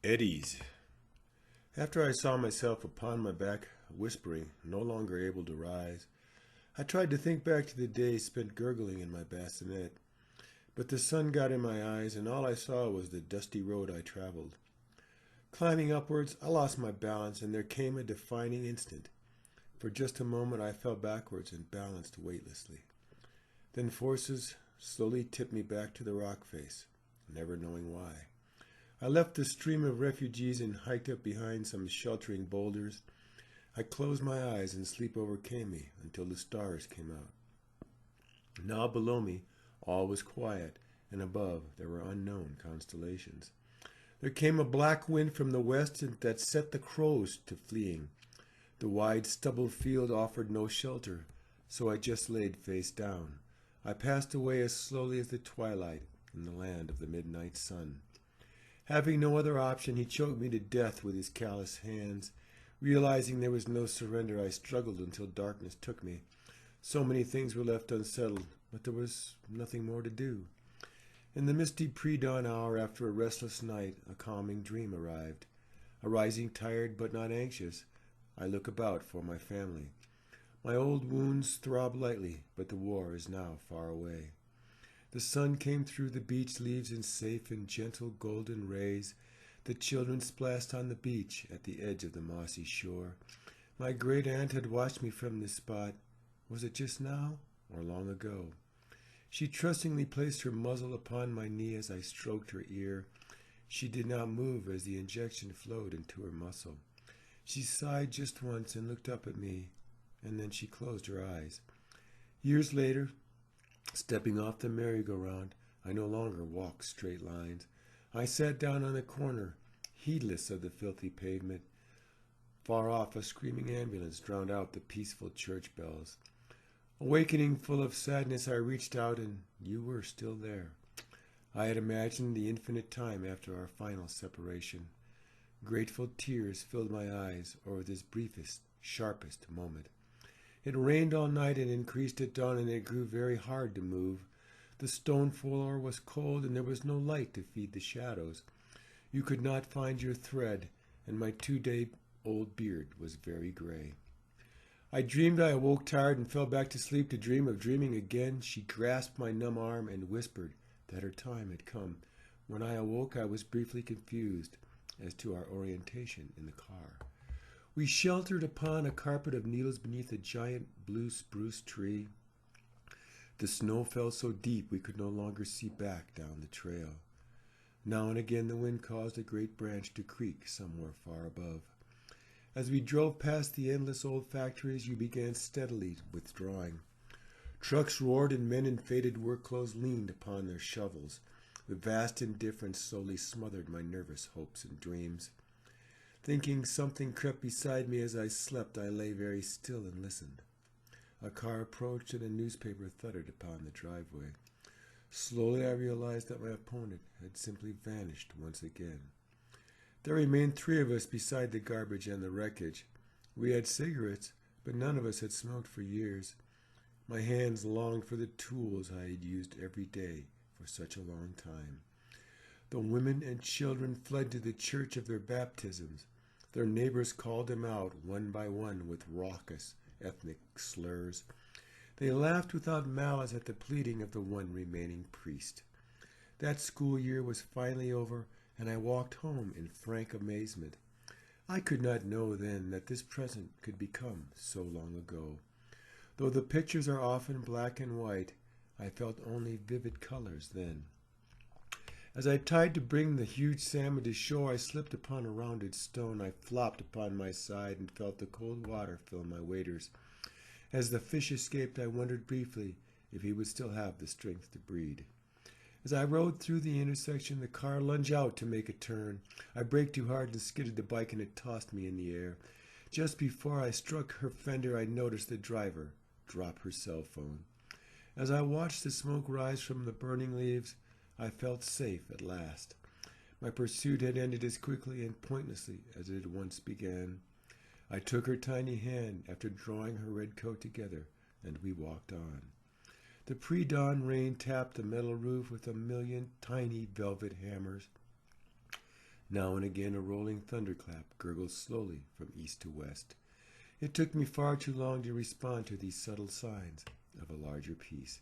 Eddies. After I saw myself upon my back, whispering, no longer able to rise, I tried to think back to the days spent gurgling in my bassinet, but the sun got in my eyes and all I saw was the dusty road I traveled. Climbing upwards, I lost my balance and there came a defining instant. For just a moment I fell backwards and balanced weightlessly. Then forces slowly tipped me back to the rock face, never knowing why. I left the stream of refugees and hiked up behind some sheltering boulders. I closed my eyes and sleep overcame me until the stars came out. Now below me all was quiet, and above there were unknown constellations. There came a black wind from the west that set the crows to fleeing. The wide stubbled field offered no shelter, so I just laid face down. I passed away as slowly as the twilight in the land of the midnight sun. Having no other option, he choked me to death with his callous hands. Realizing there was no surrender, I struggled until darkness took me. So many things were left unsettled, but there was nothing more to do. In the misty pre-dawn hour after a restless night, a calming dream arrived. Arising tired but not anxious, I look about for my family. My old wounds throb lightly, but the war is now far away. The sun came through the beech leaves in safe and gentle golden rays. The children splashed on the beach at the edge of the mossy shore. My great aunt had watched me from this spot. Was it just now or long ago? She trustingly placed her muzzle upon my knee as I stroked her ear. She did not move as the injection flowed into her muscle. She sighed just once and looked up at me, and then she closed her eyes. Years later, stepping off the merry-go-round, I no longer walked straight lines. I sat down on the corner, heedless of the filthy pavement. Far off, a screaming ambulance drowned out the peaceful church bells. Awakening full of sadness, I reached out and you were still there. I had imagined the infinite time after our final separation. Grateful tears filled my eyes over this briefest, sharpest moment. It rained all night and increased at dawn, and it grew very hard to move. The stone floor was cold, and there was no light to feed the shadows. You could not find your thread, and my 2-day-old beard was very gray. I dreamed I awoke tired and fell back to sleep to dream of dreaming again. She grasped my numb arm and whispered that her time had come. When I awoke, I was briefly confused as to our orientation in the car. We sheltered upon a carpet of needles beneath a giant blue spruce tree. The snow fell so deep we could no longer see back down the trail. Now and again the wind caused a great branch to creak somewhere far above. As we drove past the endless old factories, you began steadily withdrawing. Trucks roared and men in faded work clothes leaned upon their shovels. The vast indifference slowly smothered my nervous hopes and dreams. Thinking something crept beside me as I slept, I lay very still and listened. A car approached and a newspaper thudded upon the driveway. Slowly I realized that my opponent had simply vanished once again. There remained 3 of us beside the garbage and the wreckage. We had cigarettes, but none of us had smoked for years. My hands longed for the tools I had used every day for such a long time. The women and children fled to the church of their baptisms. Their neighbors called them out one by one with raucous ethnic slurs. They laughed without malice at the pleading of the one remaining priest. That school year was finally over, and I walked home in frank amazement. I could not know then that this present could become so long ago. Though the pictures are often black and white, I felt only vivid colors then. As I tried to bring the huge salmon to shore, I slipped upon a rounded stone. I flopped upon my side and felt the cold water fill my waders. As the fish escaped, I wondered briefly if he would still have the strength to breed. As I rode through the intersection, the car lunged out to make a turn. I braked too hard and skidded the bike, and it tossed me in the air. Just before I struck her fender, I noticed the driver drop her cell phone. As I watched the smoke rise from the burning leaves, I felt safe at last. My pursuit had ended as quickly and pointlessly as it had once began. I took her tiny hand after drawing her red coat together, and we walked on. The pre-dawn rain tapped the metal roof with a million tiny velvet hammers. Now and again a rolling thunderclap gurgled slowly from east to west. It took me far too long to respond to these subtle signs of a larger peace.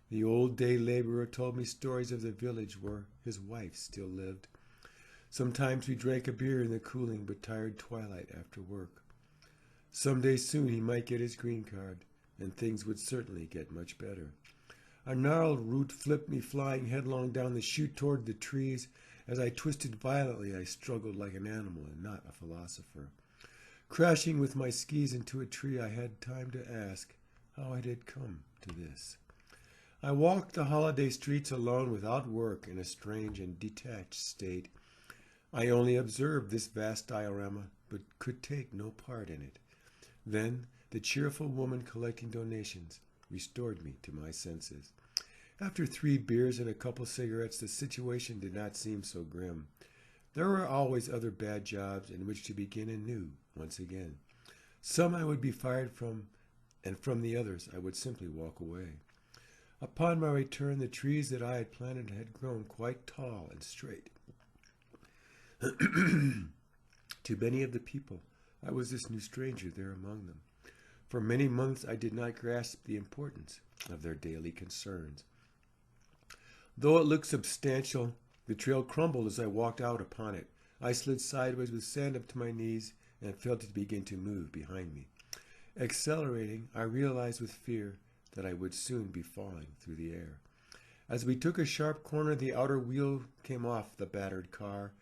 The old day laborer told me stories of the village where his wife still lived. Sometimes we drank a beer in the cooling but tired twilight after work. Someday soon he might get his green card, and things would certainly get much better. A gnarled root flipped me flying headlong down the chute toward the trees. As I twisted violently, I struggled like an animal and not a philosopher. Crashing with my skis into a tree, I had time to ask how it had come to this. I walked the holiday streets alone without work, in a strange and detached state. I only observed this vast diorama, but could take no part in it. Then the cheerful woman collecting donations restored me to my senses. After 3 beers and a couple cigarettes, the situation did not seem so grim. There were always other bad jobs in which to begin anew once again. Some I would be fired from, and from the others I would simply walk away. Upon my return, the trees that I had planted had grown quite tall and straight. To many of the people, I was this new stranger there among them. For many months I did not grasp the importance of their daily concerns. Though it looked substantial, the trail crumbled as I walked out upon it. I slid sideways with sand up to my knees and felt it begin to move behind me. Accelerating, I realized with fear that I would soon be falling through the air. As we took a sharp corner, the outer wheel came off the battered car.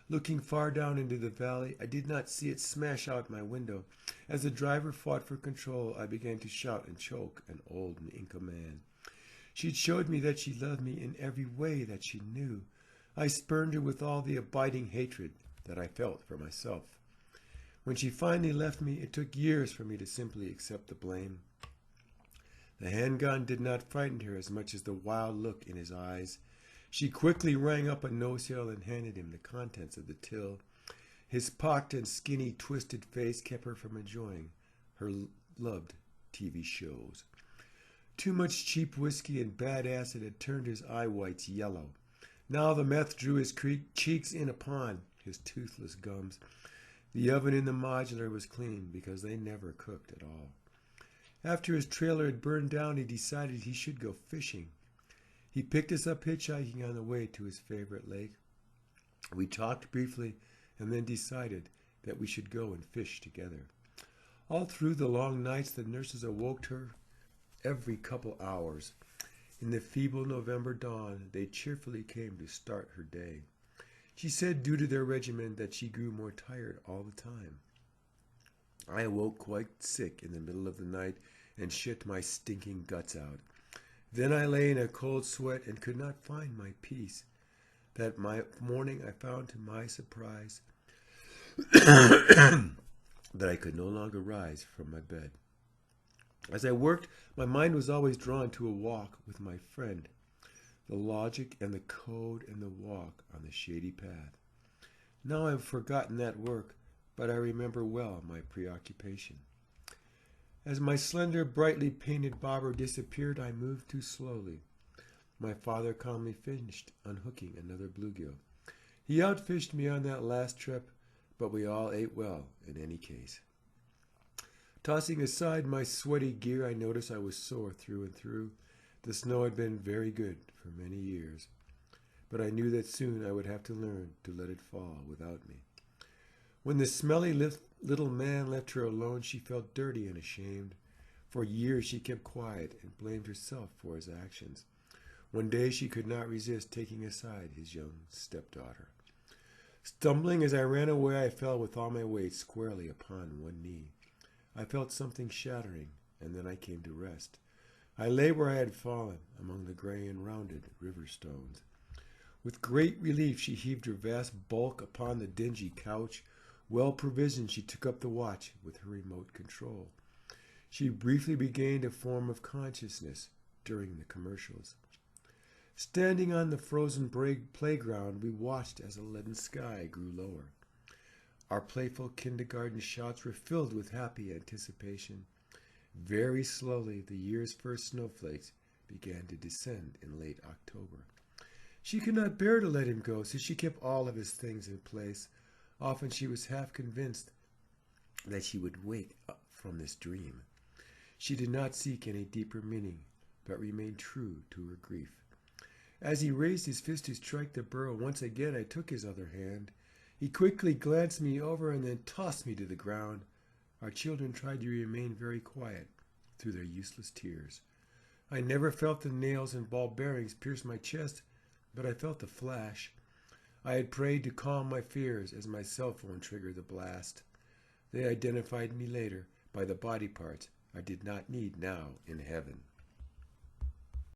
Looking far down into the valley, I did not see it smash out my window. As the driver fought for control, I began to shout and choke an old Inca man. She'd showed me that she loved me in every way that she knew. I spurned her with all the abiding hatred that I felt for myself. When she finally left me, it took years for me to simply accept the blame. The handgun did not frighten her as much as the wild look in his eyes. She quickly rang up a nose-hill and handed him the contents of the till. His pocked and skinny, twisted face kept her from enjoying her loved TV shows. Too much cheap whiskey and bad acid had turned his eye whites yellow. Now the meth drew his cheeks in upon his toothless gums. The oven in the modular was clean because they never cooked at all. After his trailer had burned down, he decided he should go fishing. He picked us up hitchhiking on the way to his favorite lake. We talked briefly and then decided that we should go and fish together. All through the long nights, the nurses awoke her every couple hours. In the feeble November dawn, they cheerfully came to start her day. She said due to their regimen that she grew more tired all the time. I awoke quite sick in the middle of the night and shit my stinking guts out. Then I lay in a cold sweat and could not find my peace. That morning I found to my surprise that I could no longer rise from my bed. As I worked, my mind was always drawn to a walk with my friend, the logic and the code and the walk on the shady path. Now I have forgotten that work, but I remember well my preoccupation. As my slender, brightly painted bobber disappeared, I moved too slowly. My father calmly finished unhooking another bluegill. He outfished me on that last trip, but we all ate well in any case. Tossing aside my sweaty gear, I noticed I was sore through and through. The snow had been very good for many years, but I knew that soon I would have to learn to let it fall without me. When the smelly little man left her alone, she felt dirty and ashamed. For years she kept quiet and blamed herself for his actions. One day she could not resist taking aside his young stepdaughter. Stumbling as I ran away, I fell with all my weight squarely upon one knee. I felt something shattering, and then I came to rest. I lay where I had fallen, among the gray and rounded river stones. With great relief she heaved her vast bulk upon the dingy couch. Well provisioned, she took up the watch with her remote control. She briefly regained a form of consciousness during the commercials. Standing on the frozen playground, we watched as the leaden sky grew lower. Our playful kindergarten shouts were filled with happy anticipation. Very slowly, the year's first snowflakes began to descend in late October. She could not bear to let him go, so she kept all of his things in place. Often she was half convinced that she would wake up from this dream. She did not seek any deeper meaning, but remained true to her grief. As he raised his fist to strike the burrow once again, I took his other hand. He quickly glanced me over and then tossed me to the ground. Our children tried to remain very quiet through their useless tears. I never felt the nails and ball bearings pierce my chest, but I felt the flash. I had prayed to calm my fears as my cell phone triggered the blast. They identified me later by the body parts I did not need now in heaven.